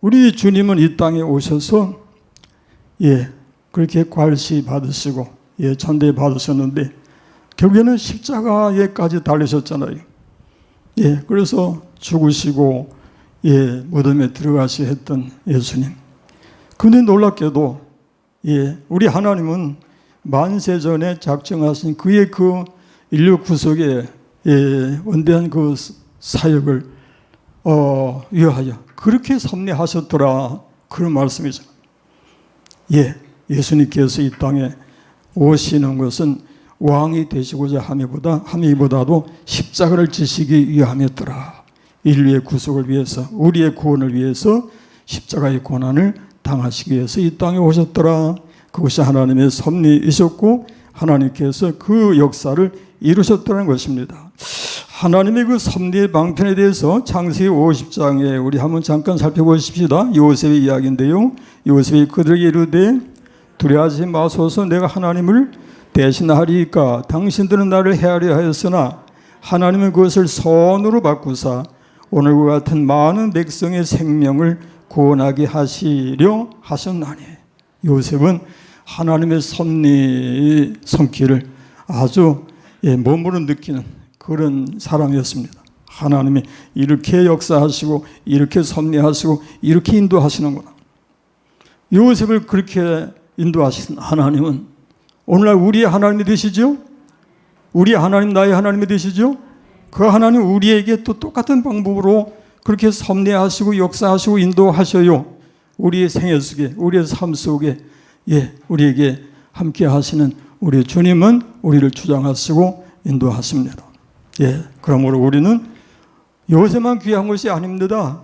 우리 주님은 이 땅에 오셔서 그렇게 괄시 받으시고 천대 받으셨는데 결국에는 십자가에까지 달리셨잖아요. 그래서 죽으시고 무덤에 들어가시 했던 예수님. 그런데 놀랍게도 우리 하나님은 만세전에 작정하신 그의 그 인류 구속의 원대한 그 사역을 위하여 그렇게 섭리하셨더라, 그런 말씀이죠. 예수님께서 이 땅에 오시는 것은 왕이 되시고자 함이보다도 십자가를 지시기 위함이었더라. 인류의 구속을 위해서, 우리의 구원을 위해서 십자가의 고난을 당하시기 위해서 이 땅에 오셨더라. 그것이 하나님의 섭리이셨고 하나님께서 그 역사를 이루셨다는 것입니다. 하나님의 그 섭리의 방편에 대해서 창세기 50장에 우리 한번 잠깐 살펴보십시다. 요셉의 이야기인데요. 요셉이 그들에게 이르되 두려워하지 마소서, 내가 하나님을 대신하리이까. 당신들은 나를 해하려 하였으나 하나님은 그것을 선으로 바꾸사 오늘과 같은 많은 백성의 생명을 구원하게 하시려 하셨나니. 요셉은 하나님의 섭리의 손길을 아주 몸으로 느끼는 그런 사람이었습니다. 하나님이 이렇게 역사하시고 이렇게 섭리하시고 이렇게 인도하시는구나. 요셉을 그렇게 인도하신 하나님은 오늘날 우리의 하나님이 되시죠? 우리의 하나님, 나의 하나님이 되시죠? 그 하나님 우리에게 또 똑같은 방법으로 그렇게 섭리하시고 역사하시고 인도하셔요. 우리의 생애 속에, 우리의 삶 속에 우리에게 함께 하시는 우리 주님은 우리를 주장하시고 인도하십니다. 그러므로 우리는 요셉만 귀한 것이 아닙니다.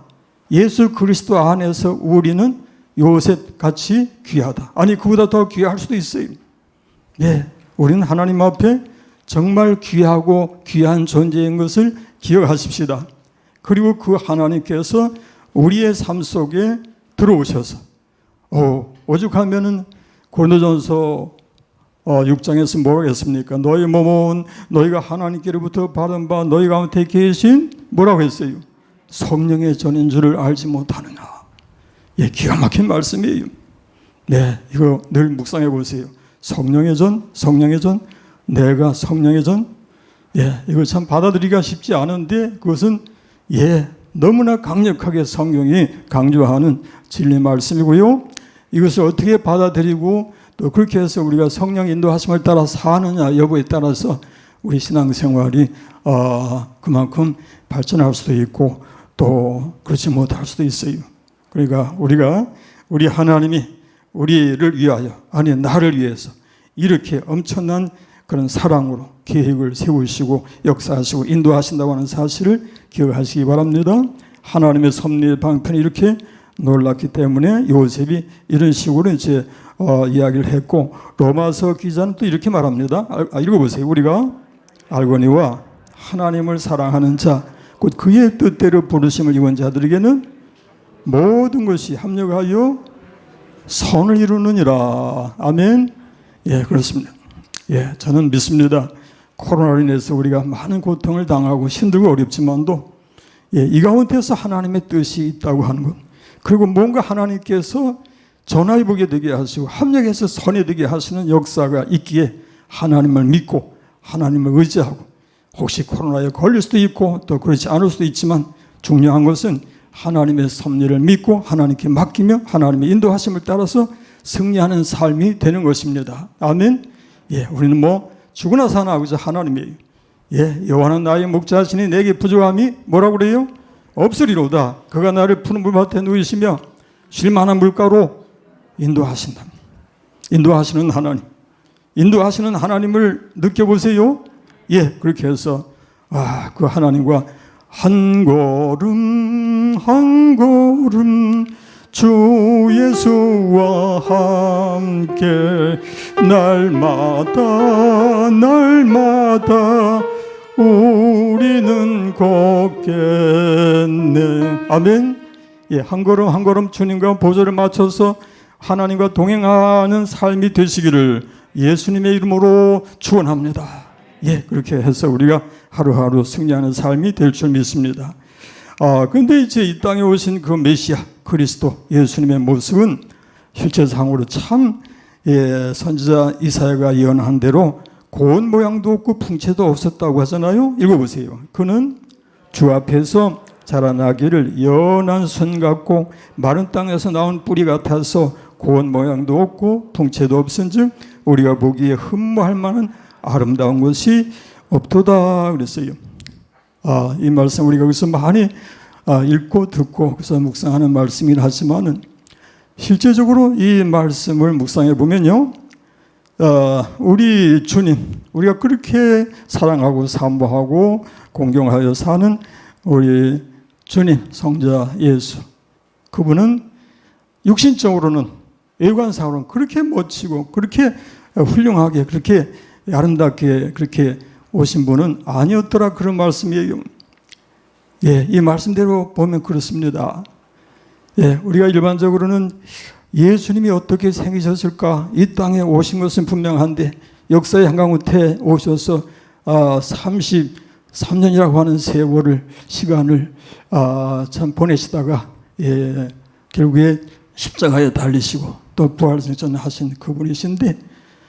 예수 그리스도 안에서 우리는 요셉같이 귀하다. 아니, 그보다 더 귀할 수도 있어요. 우리는 하나님 앞에 정말 귀하고 귀한 존재인 것을 기억하십시다. 그리고 그 하나님께서 우리의 삶 속에 들어오셔서 오죽하면은 고린도전서 6장에서 뭐라고 했습니까? 너희 몸은 너희가 하나님께로부터 받은 바 너희 가운데 계신 뭐라고 했어요? 성령의 전인 줄을 알지 못하느냐. 기가 막힌 말씀이에요. 이거 늘 묵상해 보세요. 성령의 전, 성령의 전, 내가 성령의 전. 이걸 참 받아들이기가 쉽지 않은데 그것은 너무나 강력하게 성경이 강조하는 진리 말씀이고요. 이것을 어떻게 받아들이고 또 그렇게 해서 우리가 성령 인도하심을 따라 사느냐 여부에 따라서 우리 신앙생활이 그만큼 발전할 수도 있고 또 그렇지 못할 수도 있어요. 그러니까 우리 하나님이 우리를 위하여, 아니 나를 위해서 이렇게 엄청난 그런 사랑으로 계획을 세우시고 역사하시고 인도하신다고 하는 사실을 기억하시기 바랍니다. 하나님의 섭리의 방편이 이렇게 놀랐기 때문에 요셉이 이런 식으로 이제 이야기를 했고, 로마서 기자는 또 이렇게 말합니다. 읽어보세요. 우리가 알거니와 하나님을 사랑하는 자, 곧 그의 뜻대로 부르심을 입은 자들에게는 모든 것이 합력하여 선을 이루느니라. 아멘. 그렇습니다. 저는 믿습니다. 코로나로 인해서 우리가 많은 고통을 당하고 힘들고 어렵지만도 이 가운데서 하나님의 뜻이 있다고 하는 것, 그리고 뭔가 하나님께서 전화해보게 되게 하시고 합력해서 선이 되게 하시는 역사가 있기에 하나님을 믿고 하나님을 의지하고, 혹시 코로나에 걸릴 수도 있고 또 그렇지 않을 수도 있지만 중요한 것은 하나님의 섭리를 믿고 하나님께 맡기며 하나님의 인도하심을 따라서 승리하는 삶이 되는 것입니다. 아멘. 우리는 뭐 죽으나 사나 그저 하나님이에요. 여호와는 나의 목자시니 내게 부족함이 뭐라고 그래요? 없으리로다. 그가 나를 푸른 물밭에 누이시며 쉴 만한 물가로 인도하신다. 인도하시는 하나님, 인도하시는 하나님을 느껴보세요. 그렇게 해서 그 하나님과 한 걸음 한 걸음 주 예수와 함께 날마다 날마다 우리는 걷겠네. 아멘. 한 걸음 한 걸음 주님과 보조를 맞춰서 하나님과 동행하는 삶이 되시기를 예수님의 이름으로 축원합니다. 그렇게 해서 우리가 하루하루 승리하는 삶이 될 줄 믿습니다. 그런데 이제 이 땅에 오신 그 메시아, 그리스도 예수님의 모습은 실제상으로 참 선지자 이사야가 예언한 대로 고운 모양도 없고 풍채도 없었다고 하잖아요. 읽어보세요. 그는 주 앞에서 자라나기를 연한 손 같고 마른 땅에서 나온 뿌리 같아서 고운 모양도 없고 풍채도 없은즉 우리가 보기에 흠모할 만한 아름다운 것이 없도다 그랬어요. 이 말씀 우리가 여기서 많이 읽고 듣고 그래서 묵상하는 말씀이긴 하지만은 실제적으로 이 말씀을 묵상해 보면요, 우리 주님, 우리가 그렇게 사랑하고 사모하고 공경하여 사는 우리 주님, 성자 예수, 그분은 육신적으로는 외관상으로는 그렇게 멋지고 그렇게 훌륭하게 그렇게 아름답게 그렇게 오신 분은 아니었더라 그런 말씀이에요. 이 말씀대로 보면 그렇습니다. 우리가 일반적으로는 예수님이 어떻게 생기셨을까? 이 땅에 오신 것은 분명한데 역사의 한가운데 오셔서 33년이라고 하는 세월을 시간을 참 보내시다가 결국에 십자가에 달리시고 또 부활승천하신 그분이신데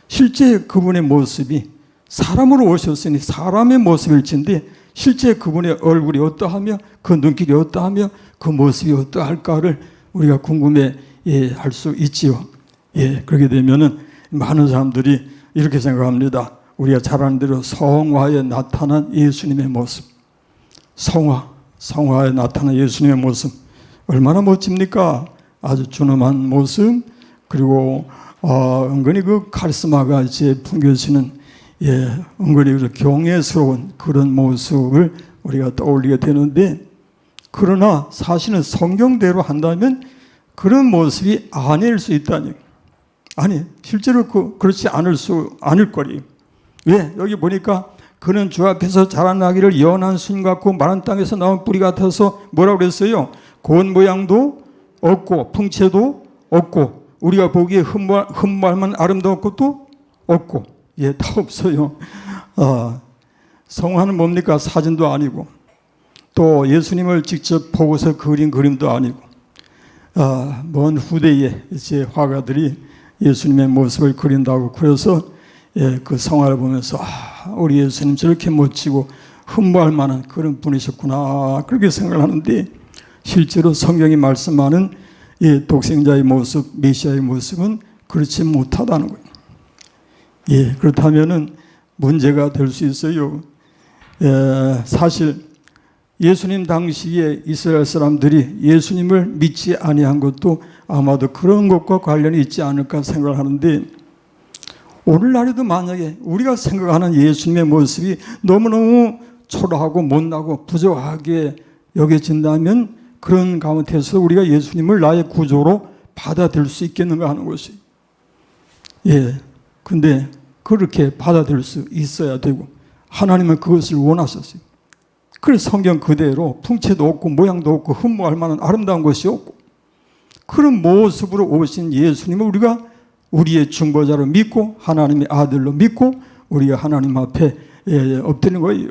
실제 그분의 모습이 사람으로 오셨으니 사람의 모습일진데 실제 그분의 얼굴이 어떠하며 그 눈길이 어떠하며 그 모습이 어떠할까를 우리가 궁금해 할 수 있지요. 그렇게 되면은 많은 사람들이 이렇게 생각합니다. 우리가 잘 아는 대로 성화에 나타난 예수님의 모습, 성화에 나타난 예수님의 모습 얼마나 멋집니까? 아주 준엄한 모습, 그리고 은근히 그 카리스마가 이제 풍겨지는 은근히 경외스러운 그런 모습을 우리가 떠올리게 되는데, 그러나 사실은 성경대로 한다면 그런 모습이 아닐 수 있다니. 아니, 실제로 그렇지 않을 거리. 왜? 여기 보니까 그는 주 앞에서 자라나기를 연한 순 같고 마른 땅에서 나온 뿌리 같아서 뭐라고 그랬어요? 고운 모양도 없고 풍채도 없고 우리가 보기에 흠모할 만한 아름다운 것도 없고 다 없어요. 성화는 뭡니까? 사진도 아니고 또 예수님을 직접 보고서 그린 그림도 아니고 먼 후대에 이제 화가들이 예수님의 모습을 그린다고 그래서 그 성화를 보면서 우리 예수님 저렇게 멋지고 흠모할 만한 그런 분이셨구나 그렇게 생각을 하는데, 실제로 성경이 말씀하는 독생자의 모습, 메시아의 모습은 그렇지 못하다는 거예요. 그렇다면은 문제가 될 수 있어요. 사실 예수님 당시에 이스라엘 사람들이 예수님을 믿지 아니한 것도 아마도 그런 것과 관련이 있지 않을까 생각을 하는데, 오늘날에도 만약에 우리가 생각하는 예수님의 모습이 너무너무 초라하고 못나고 부족하게 여겨진다면 그런 가운데서 우리가 예수님을 나의 구조로 받아들일 수 있겠는가 하는 것이. 근데 그렇게 받아들일 수 있어야 되고 하나님은 그것을 원하셨어요. 그래서 성경 그대로 풍채도 없고 모양도 없고 흠모할 만한 아름다운 것이 없고 그런 모습으로 오신 예수님을 우리가 우리의 중보자로 믿고 하나님의 아들로 믿고 우리가 하나님 앞에 엎드리는 거예요.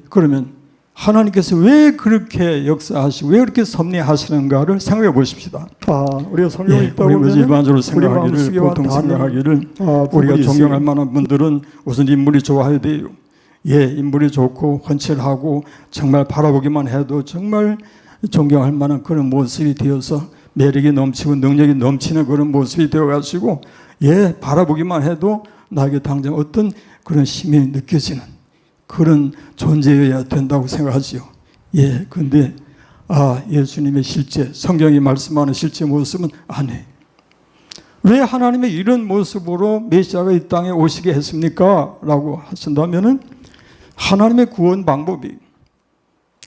그러면 하나님께서 왜 그렇게 역사하시고 왜 그렇게 섭리하시는가를 생각해 보십시다. 우리가 성경을 읽다 보면 우리가 일반적으로 생각하기를 보통 생각하기를 우리가 존경할 만한 분들은 우선 인물이 좋아야 돼요. 인물이 좋고 헌칠하고 정말 바라보기만 해도 정말 존경할 만한 그런 모습이 되어서 매력이 넘치고 능력이 넘치는 그런 모습이 되어가지고 바라보기만 해도 나에게 당장 어떤 그런 힘이 느껴지는 그런 존재여야 된다고 생각하지요. 근데 예수님의 실제, 성경이 말씀하는 실제 모습은 아니에요. 왜 하나님의 이런 모습으로 메시아가 이 땅에 오시게 했습니까? 라고 하신다면은 하나님의 구원 방법이,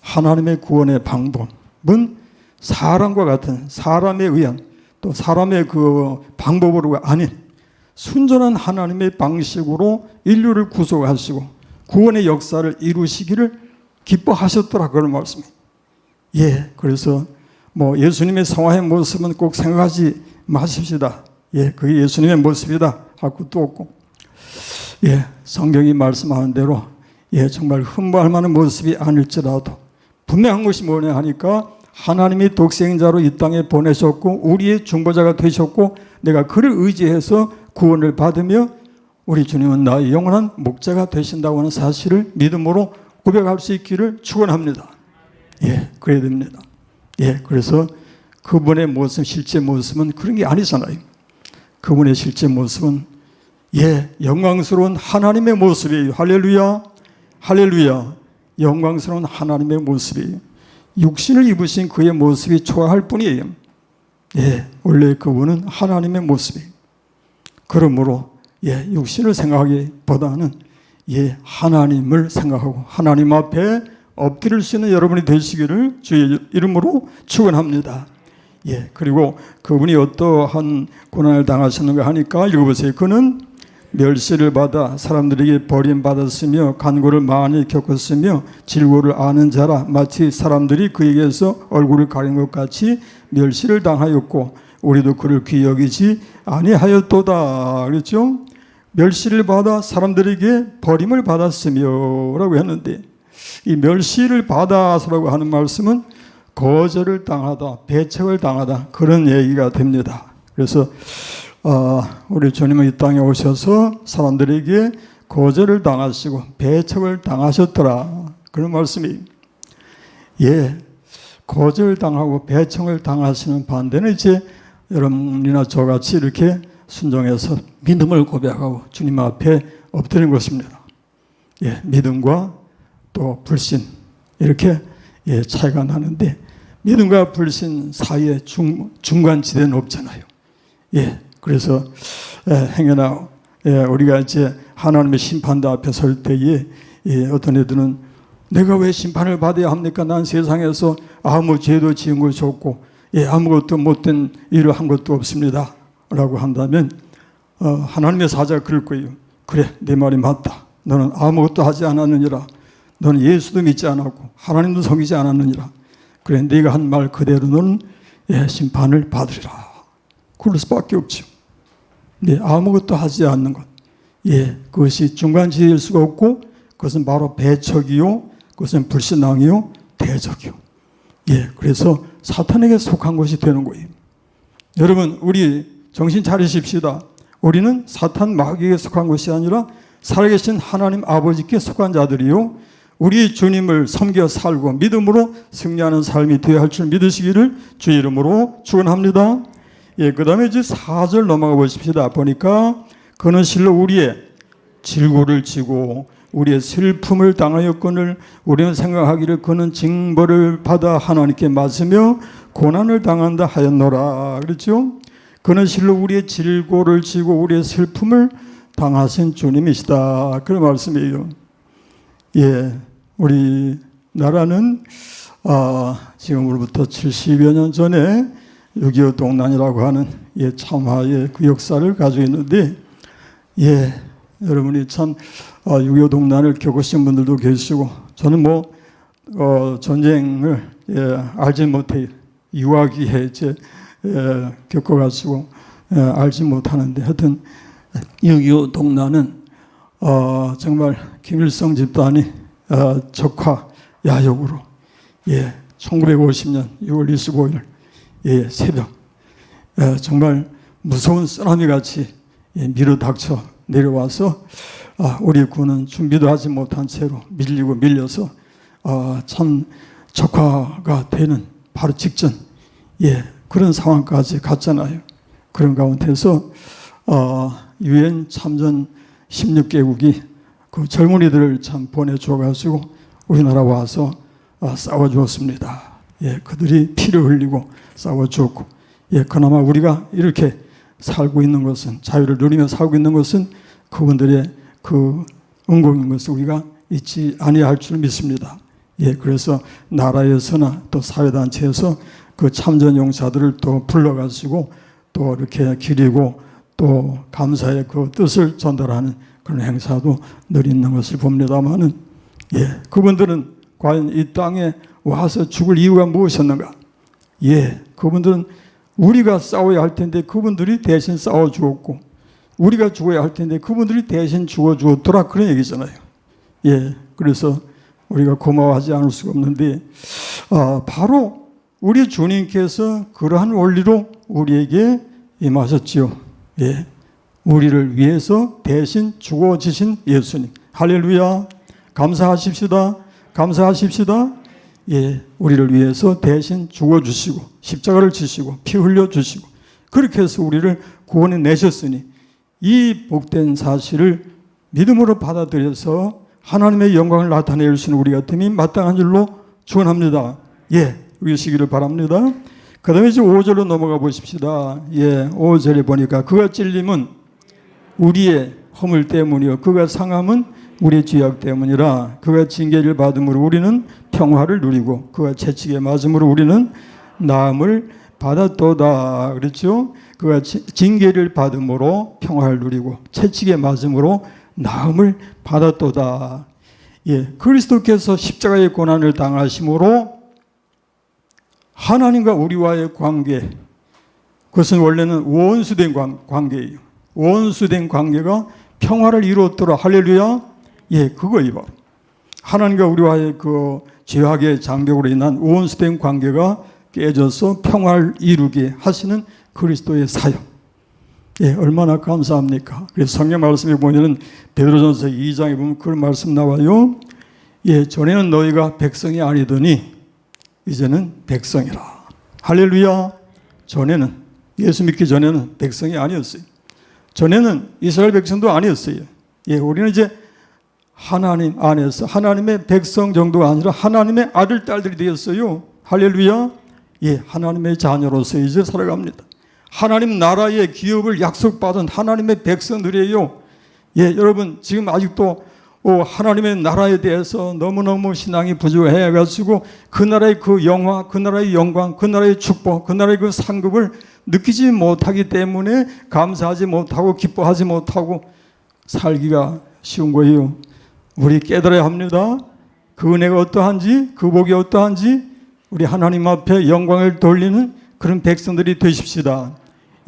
하나님의 구원의 방법은 사람과 같은 사람에 의한 또 사람의 그 방법으로가 아닌 순전한 하나님의 방식으로 인류를 구속하시고 구원의 역사를 이루시기를 기뻐하셨더라 그런 말씀이에요. 그래서 예수님의 성화의 모습은 꼭 생각하지 마십시다. 그게 예수님의 모습이다 할 것도 없고, 성경이 말씀하는 대로 정말 흠모할 만한 모습이 아닐지라도 분명한 것이 뭐냐 하니까 하나님이 독생자로 이 땅에 보내셨고 우리의 중보자가 되셨고 내가 그를 의지해서 구원을 받으며 우리 주님은 나의 영원한 목자가 되신다고 하는 사실을 믿음으로 고백할 수 있기를 축원합니다. 예, 그래야 됩니다. 예, 그래서 그분의 모습, 실제 모습은 그런 게 아니잖아요. 그분의 실제 모습은 영광스러운 하나님의 모습이에요. 할렐루야, 할렐루야. 영광스러운 하나님의 모습이에요. 육신을 입으신 그의 모습이 초라할 뿐이에요. 원래 그분은 하나님의 모습이에요. 그러므로 육신을 생각하기보다는 하나님을 생각하고 하나님 앞에 엎드릴 수 있는 여러분이 되시기를 주의 이름으로 축원합니다. 그리고 그분이 어떠한 고난을 당하셨는가 하니까 읽어보세요. 그는 멸시를 받아 사람들에게 버림받았으며 간고를 많이 겪었으며 질고를 아는 자라 마치 사람들이 그에게서 얼굴을 가린 것 같이 멸시를 당하였고 우리도 그를 귀히 여기지 아니하였도다. 그렇죠? 멸시를 받아 사람들에게 버림을 받았으며 라고 했는데 이 멸시를 받아서라고 하는 말씀은 거절을 당하다, 배척을 당하다 그런 얘기가 됩니다. 그래서 우리 주님은 이 땅에 오셔서 사람들에게 거절을 당하시고 배척을 당하셨더라 그런 말씀이 거절을 당하고 배척을 당하시는 반대는 이제 여러분이나 저같이 이렇게 순종해서 믿음을 고백하고 주님 앞에 엎드리는 것입니다. 믿음과 또 불신 이렇게 차이가 나는데 믿음과 불신 사이에 중간지대는 없잖아요. 그래서 행여나 우리가 이제 하나님의 심판대 앞에 설 때에 어떤 애들은 내가 왜 심판을 받아야 합니까? 난 세상에서 아무 죄도 지은 것이 없고 아무것도 못된 일을 한 것도 없습니다 라고 한다면 하나님의 사자가 그럴 거예요. 그래, 내 말이 맞다. 너는 아무것도 하지 않았느니라. 너는 예수도 믿지 않았고 하나님도 섬기지 않았느니라. 그래, 네가 한 말 그대로 너는 심판을 받으리라. 그럴 수밖에 없죠. 아무것도 하지 않는 것. 그것이 중간지대일 수가 없고 그것은 바로 배척이요. 그것은 불신앙이요. 대적이요. 그래서 사탄에게 속한 것이 되는 거예요. 여러분, 우리 정신 차리십시다. 우리는 사탄 마귀에게 속한 것이 아니라 살아계신 하나님 아버지께 속한 자들이요. 우리 주님을 섬겨 살고 믿음으로 승리하는 삶이 되어야 할 줄 믿으시기를 주의 이름으로 축원합니다. 그 다음에 이제 4절 넘어가 보십시다. 보니까 그는 실로 우리의 질고를 지고 우리의 슬픔을 당하였거늘 우리는 생각하기를 그는 징벌을 받아 하나님께 맞으며 고난을 당한다 하였노라. 그렇죠? 그는 실로 우리의 질고를 지고 우리의 슬픔을 당하신 주님이시다. 그런 말씀이에요. 우리 나라는 지금으로부터 70여 년 전에 6.25 동란이라고 하는 참화의 그 역사를 가지고 있는데 여러분이 참 6.25 동란을 겪으신 분들도 계시고 저는 전쟁을 알지 못해 유아기에 겪어가지고 알지 못하는데 하여튼 6.25 동란은 정말 김일성 집단이 적화 야욕으로 1950년 6월 25일 새벽 정말 무서운 쓰나미 같이 밀어닥쳐 내려와서 우리 군은 준비도 하지 못한 채로 밀리고 밀려서 참 적화가 되는 바로 직전 그런 상황까지 갔잖아요. 그런 가운데서 유엔 참전 16개국이 그 젊은이들을 참 보내줘가지고 우리나라 와서 싸워주었습니다. 그들이 피를 흘리고 싸워주었고 그나마 우리가 이렇게 살고 있는 것은 자유를 누리며 살고 있는 것은 그분들의 그 은공인 것을 우리가 잊지 아니할 줄 믿습니다. 그래서 나라에서나 또 사회단체에서 그 참전용사들을 또 불러가지고 또 이렇게 기리고 또 감사의 그 뜻을 전달하는 그런 행사도 늘 있는 것을 봅니다만은 그분들은 과연 이 땅에 와서 죽을 이유가 무엇이었는가? 그분들은 우리가 싸워야 할 텐데 그분들이 대신 싸워 주었고 우리가 죽어야 할 텐데 그분들이 대신 죽어 주었더라 그런 얘기잖아요. 그래서 우리가 고마워하지 않을 수가 없는데 바로 우리 주님께서 그러한 원리로 우리에게 임하셨지요. 예, 우리를 위해서 대신 죽어지신 예수님. 할렐루야. 감사하십시다. 감사하십시다. 예, 우리를 위해서 대신 죽어주시고 십자가를 지시고 피 흘려주시고 그렇게 해서 우리를 구원해 내셨으니 이 복된 사실을 믿음으로 받아들여서 하나님의 영광을 나타낼 수 있는 우리 같음이 마땅한 줄로 축원합니다. 예, 의시기를 바랍니다. 그 다음에 이제 5절로 넘어가 보십시다. 예, 5절에 보니까 그가 찔림은 우리의 허물 때문이요 그가 상함은 우리의 죄악 때문이라. 그가 징계를 받음으로 우리는 평화를 누리고 그가 채찍에 맞음으로 우리는 나음을 받았도다. 그렇죠? 그가 징계를 받음으로 평화를 누리고 채찍에 맞음으로 나음을 받았도다. 예, 그리스도께서 십자가의 고난을 당하심으로 하나님과 우리와의 관계, 그것은 원래는 원수된 관계예요. 원수된 관계가 평화를 이루었더라. 할렐루야. 예, 그거예요. 하나님과 우리와의 그 죄악의 장벽으로 인한 원수된 관계가 깨져서 평화를 이루게 하시는 그리스도의 사역. 예, 얼마나 감사합니까? 그래서 성경 말씀에 보면은 베드로전서 2장에 보면 그런 말씀 나와요. 예, 전에는 너희가 백성이 아니더니 이제는 백성이라. 할렐루야. 전에는 예수 믿기 전에는 백성이 아니었어요. 전에는 이스라엘 백성도 아니었어요. 예, 우리는 이제 하나님 안에서 하나님의 백성 정도가 아니라 하나님의 아들 딸들이 되었어요. 할렐루야. 예, 하나님의 자녀로서 이제 살아갑니다. 하나님 나라의 기업을 약속받은 하나님의 백성들이에요. 예, 여러분 지금 아직도 하나님의 나라에 대해서 너무너무 신앙이 부족해가지고 그 나라의 그 영화, 그 나라의 영광, 그 나라의 축복, 그 나라의 그 상급을 느끼지 못하기 때문에 감사하지 못하고 기뻐하지 못하고 살기가 쉬운 거예요. 우리 깨달아야 합니다. 그 은혜가 어떠한지, 그 복이 어떠한지 우리 하나님 앞에 영광을 돌리는 그런 백성들이 되십시다.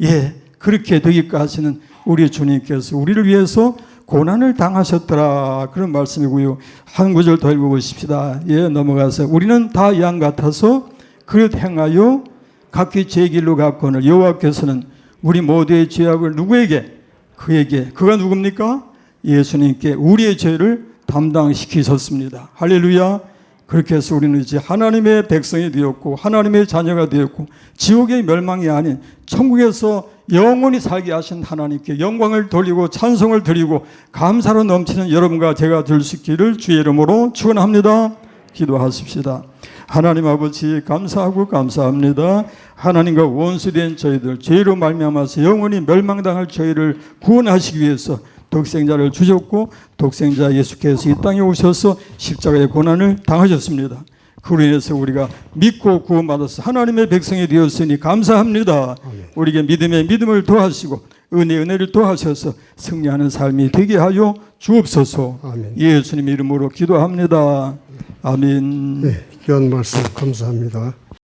예, 그렇게 되기까지는 우리 주님께서 우리를 위해서 고난을 당하셨더라. 그런 말씀이고요. 한 구절 더 읽어보십시다. 예, 넘어가서 우리는 다 양 같아서 그릇 행하여 각기 제 길로 갔거늘 여호와께서는 우리 모두의 죄악을 누구에게? 그에게. 그가 누굽니까? 예수님께 우리의 죄를 담당시키셨습니다. 할렐루야. 그렇게 해서 우리는 이제 하나님의 백성이 되었고 하나님의 자녀가 되었고 지옥의 멸망이 아닌 천국에서 영원히 살게 하신 하나님께 영광을 돌리고 찬송을 드리고 감사로 넘치는 여러분과 제가 될 수 있기를 주의 이름으로 축원합니다. 기도하십시다. 하나님 아버지 감사하고 감사합니다. 하나님과 원수된 저희들 죄로 말미암아서 영원히 멸망당할 저희를 구원하시기 위해서 독생자를 주셨고 독생자 예수께서 이 땅에 오셔서 십자가의 고난을 당하셨습니다. 그로 인해서 우리가 믿고 구원받아서 하나님의 백성이 되었으니 감사합니다. 우리에게 믿음의 믿음을 더하시고 은혜를 더하셔서 승리하는 삶이 되게 하여 주옵소서. 아멘. 예수님 이름으로 기도합니다. 아멘. 네, 귀한 말씀 감사합니다.